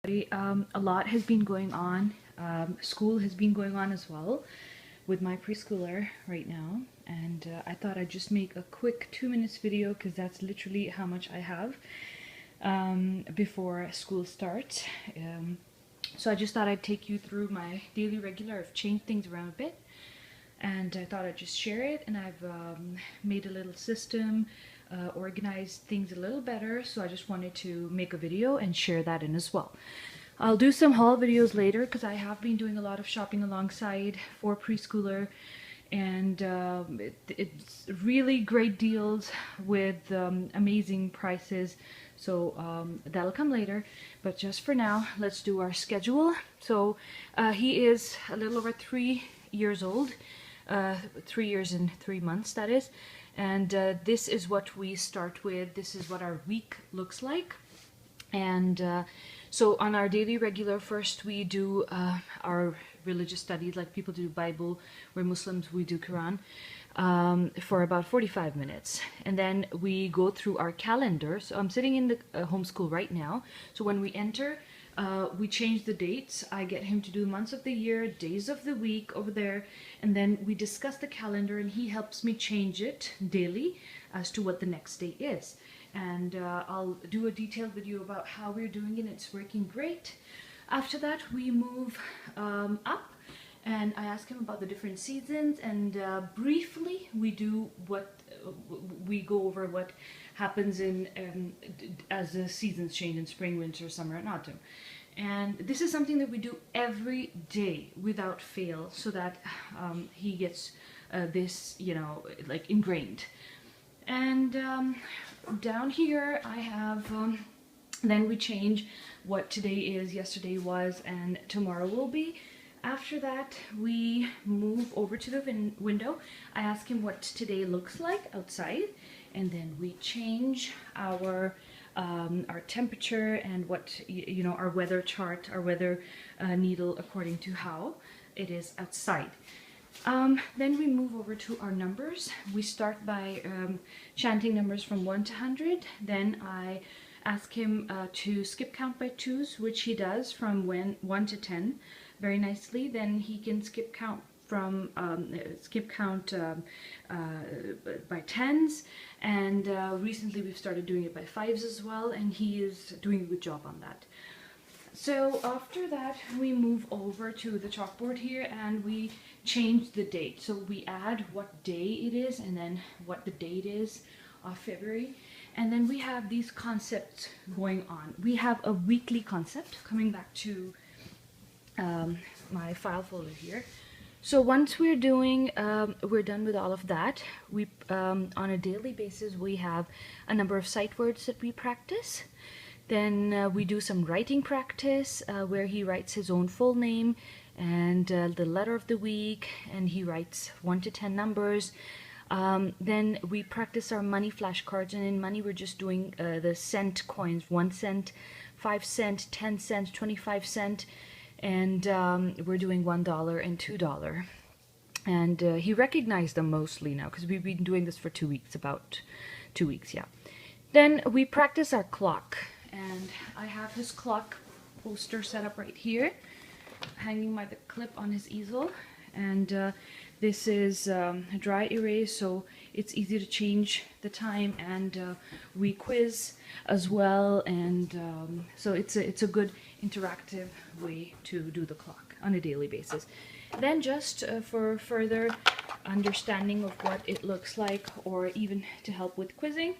A lot has been going on. School has been going on as well with my preschooler right now, and I thought I'd just make a quick 2 minutes video because that's literally how much I have before school starts. So I just thought I'd take you through my daily regular. I've changed things around a bit, and I thought I'd just share it. And I've made a little system, organized things a little better, so I just wanted to make a video and share that in as well. I'll do some haul videos later because I have been doing a lot of shopping alongside for preschooler, and it's really great deals with amazing prices, so that'll come later. But just for now, let's do our schedule. So he is a little over 3 years old, 3 years and 3 months, that is. And this is what we start with. This is what our week looks like. And so on our daily regular, first we do our religious studies, like people do Bible. We're Muslims, we do Quran, for about 45 minutes. And then we go through our calendar. So I'm sitting in the homeschool right now. So when we enter, we change the dates. I get him to do months of the year, days of the week over there, and then we discuss the calendar, and he helps me change it daily as to what the next day is. And I'll do a detailed video about how we're doing it. It's working great. After that, we move up, and I ask him about the different seasons, and briefly we do we go over what happens in as the seasons change in spring, winter, summer, and autumn. And this is something that we do every day without fail, so that he gets this, you know, like ingrained. And down here I have then we change what today is, yesterday was, and tomorrow will be. After that, we move over to the window. I ask him what today looks like outside, and then we change our temperature and what, you know, our weather chart, our weather needle according to how it is outside. Then we move over to our numbers. We start by chanting numbers from 1 to 100. Then I ask him to skip count by twos, which he does from 1 to 10 very nicely. Then he can skip count from by tens, and recently we've started doing it by fives as well, and he is doing a good job on that. So after that, we move over to the chalkboard here, and we change the date. So we add what day it is, and then what the date is of February. And then we have these concepts going on. We have a weekly concept, coming back to my file folder here. So once we're done with all of that, we on a daily basis, we have a number of sight words that we practice. Then we do some writing practice where he writes his own full name and the letter of the week, and he writes 1 to 10 numbers. Then we practice our money flashcards, and in money we're just doing the cent coins: 1 cent, 5 cent, 10 cents, 25 cent, and we're doing $1 and $2. And he recognized them mostly now because we've been doing this for 2 weeks, about 2 weeks, yeah. Then we practice our clock, and I have his clock poster set up right here, hanging by the clip on his easel. And this is dry erase, so it's easy to change the time, and we quiz as well, and so it's a good interactive way to do the clock on a daily basis. Then just for further understanding of what it looks like, or even to help with quizzing,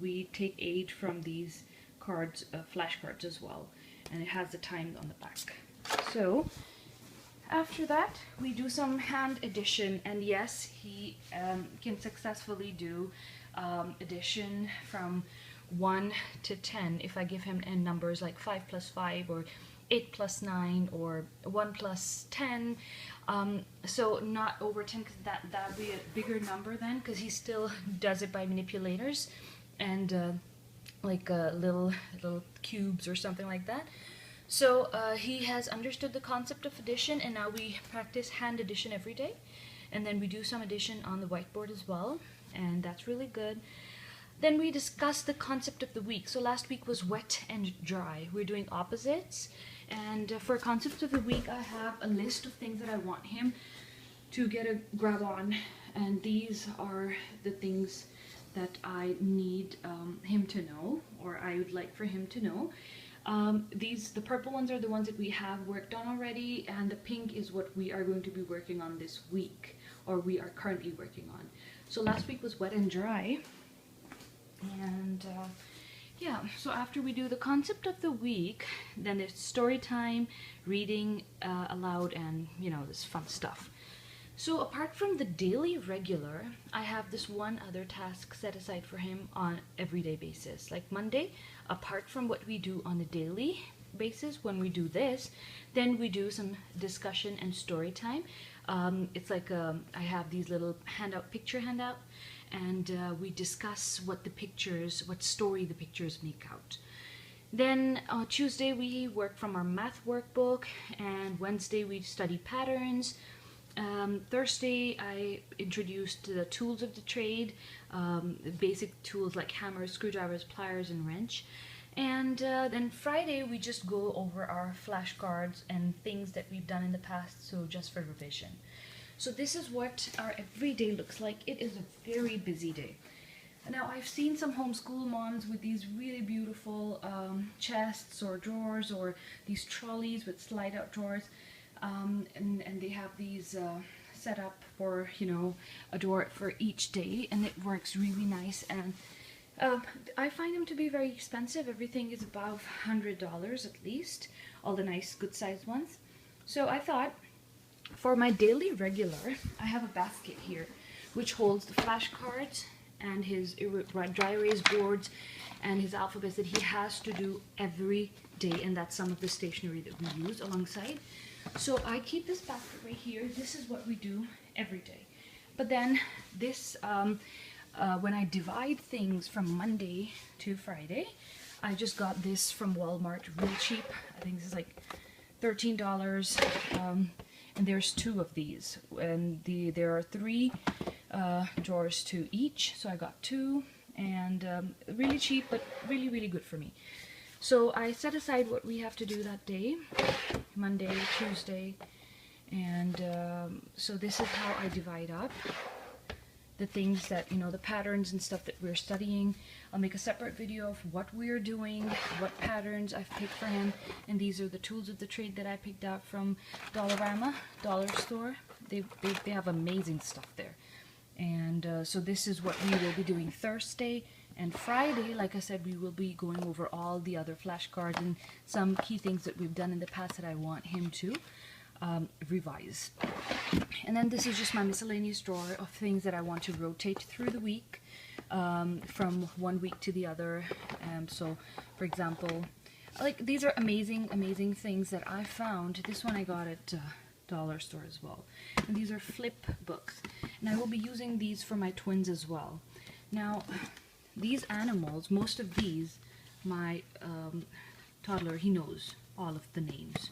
we take aid from these cards, flashcards as well, and it has the time on the back. So after that, we do some hand addition, and yes, he can successfully do addition from 1 to 10 if I give him n numbers like 5 plus 5 or 8 plus 9 or 1 plus 10. So not over 10, because that would be a bigger number then, because he still does it by manipulators and like little cubes or something like that. So he has understood the concept of addition, and now we practice hand addition every day, and then we do some addition on the whiteboard as well, and that's really good. Then we discussed the concept of the week. So last week was wet and dry. We're doing opposites. And for concept of the week, I have a list of things that I want him to get a grab on. And these are the things that I need him to know, or I would like for him to know. The purple ones are the ones that we have worked on already, and the pink is what we are going to be working on this week, or we are currently working on. So last week was wet and dry. And yeah, so after we do the concept of the week, then it's story time, reading aloud, and you know, this fun stuff. So apart from the daily regular, I have this one other task set aside for him on everyday basis. Like Monday, apart from what we do on a daily basis, when we do this, then we do some discussion and story time. It's like I have these little picture handout, and we discuss what story the pictures make out. Then Tuesday we work from our math workbook, and Wednesday we study patterns. Thursday I introduced the tools of the trade, basic tools like hammers, screwdrivers, pliers, and wrench. And then Friday we just go over our flashcards and things that we've done in the past, so just for revision. So this is what our everyday looks like. It is a very busy day. Now I've seen some homeschool moms with these really beautiful chests or drawers, or these trolleys with slide out drawers. And they have these set up for, you know, a drawer for each day, and it works really nice. And I find them to be very expensive. Everything is above $100 at least, all the nice good sized ones. So I thought, for my daily regular, I have a basket here which holds the flashcards and his dry erase boards and his alphabets that he has to do every day, and that's some of the stationery that we use alongside. So I keep this basket right here. This is what we do every day. But then this, when I divide things from Monday to Friday, I just got this from Walmart, really cheap. I think this is like $13. And there's 2 of these, and there are 3 drawers to each. So I got 2, and really cheap, but really, really good for me. So I set aside what we have to do that day, Monday, Tuesday, and so this is how I divide up the things that, you know, the patterns and stuff that we're studying. I'll make a separate video of what we're doing, what patterns I've picked for him, and these are the tools of the trade that I picked out from Dollarama, dollar store. They have amazing stuff there. And so this is what we will be doing Thursday. And Friday, like I said, we will be going over all the other flashcards and some key things that we've done in the past that I want him to revise. And then this is just my miscellaneous drawer of things that I want to rotate through the week, from one week to the other. So, for example, like these are amazing things that I found. This one I got at dollar store as well. And these are flip books. And I will be using these for my twins as well. Now, these animals, most of these, my toddler, he knows all of the names.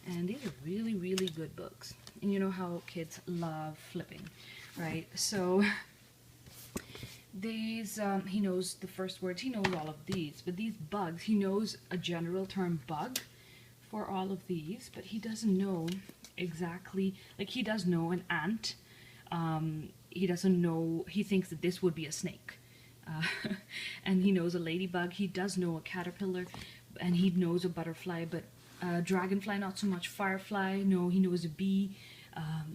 And these are really, really good books. And you know how kids love flipping, right? So these, he knows the first words, he knows all of these. But these bugs, he knows a general term bug for all of these, but he doesn't know exactly, like he does know an ant. He doesn't know, he thinks that this would be a snake. And he knows a ladybug, he does know a caterpillar, and he knows a butterfly, but dragonfly not so much, firefly, no, he knows a bee,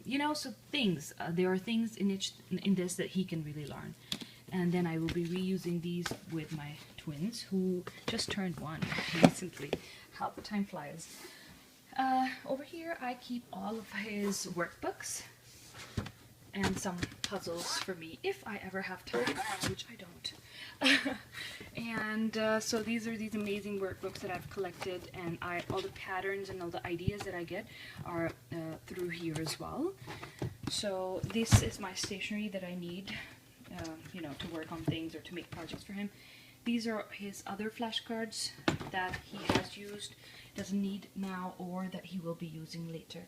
you know, so things, there are things in this that he can really learn. And then I will be reusing these with my twins, who just turned 1 recently. How the time flies. Over here I keep all of his workbooks and some puzzles for me if I ever have time, which I don't. And so these are these amazing workbooks that I've collected, and all the patterns and all the ideas that I get are through here as well. So this is my stationery that I need, you know, to work on things or to make projects for him. These are his other flashcards that he has used, doesn't need now, or that he will be using later.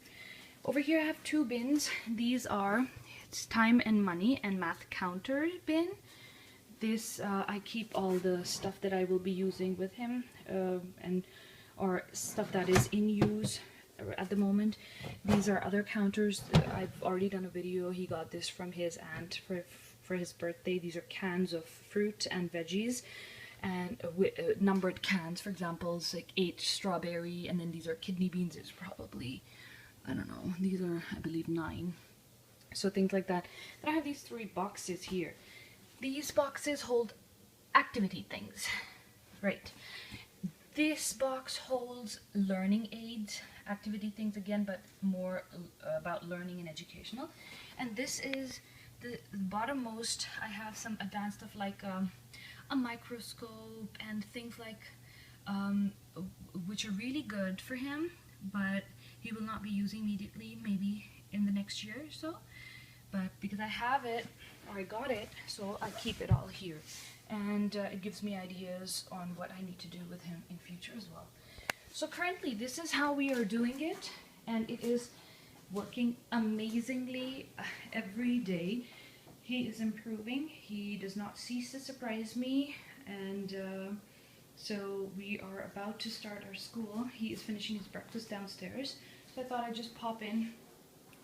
Over here I have 2 bins. These are, it's time and money and math counter bin. This I keep all the stuff that I will be using with him, or stuff that is in use at the moment. These are other counters. I've already done a video. He got this from his aunt for his birthday. These are cans of fruit and veggies, and numbered cans. For example, it's like 8 strawberry, and then these are kidney beans. It's probably, I don't know, these are, I believe, 9. So things like that. Then I have these 3 boxes here. These boxes hold activity things. Right. This box holds learning aids, activity things again, but more about learning and educational. And this is the bottommost. I have some advanced stuff like a microscope and things like which are really good for him, but he will not be using immediately, maybe in the next year or so. But because I have it, or I got it, so I keep it all here. And it gives me ideas on what I need to do with him in future as well. So currently, this is how we are doing it, and it is working amazingly every day. He is improving. He does not cease to surprise me, and so we are about to start our school. He is finishing his breakfast downstairs, so I thought I'd just pop in.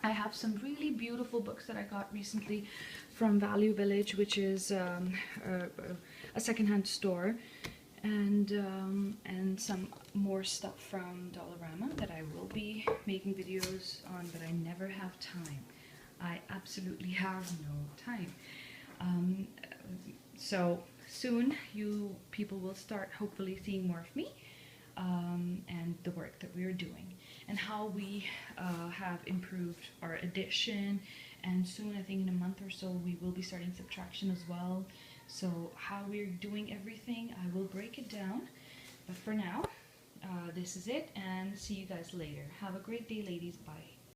I have some really beautiful books that I got recently from Value Village, which is a secondhand store, and some more stuff from Dollarama that I will be making videos on, but I never have time. I absolutely have no time. So soon you people will start hopefully seeing more of me and the work that we are doing, and how we have improved our addition, and soon, I think in a month or so, we will be starting subtraction as well. So how we're doing everything, I will break it down, but for now, this is it, and see you guys later. Have a great day, ladies. Bye.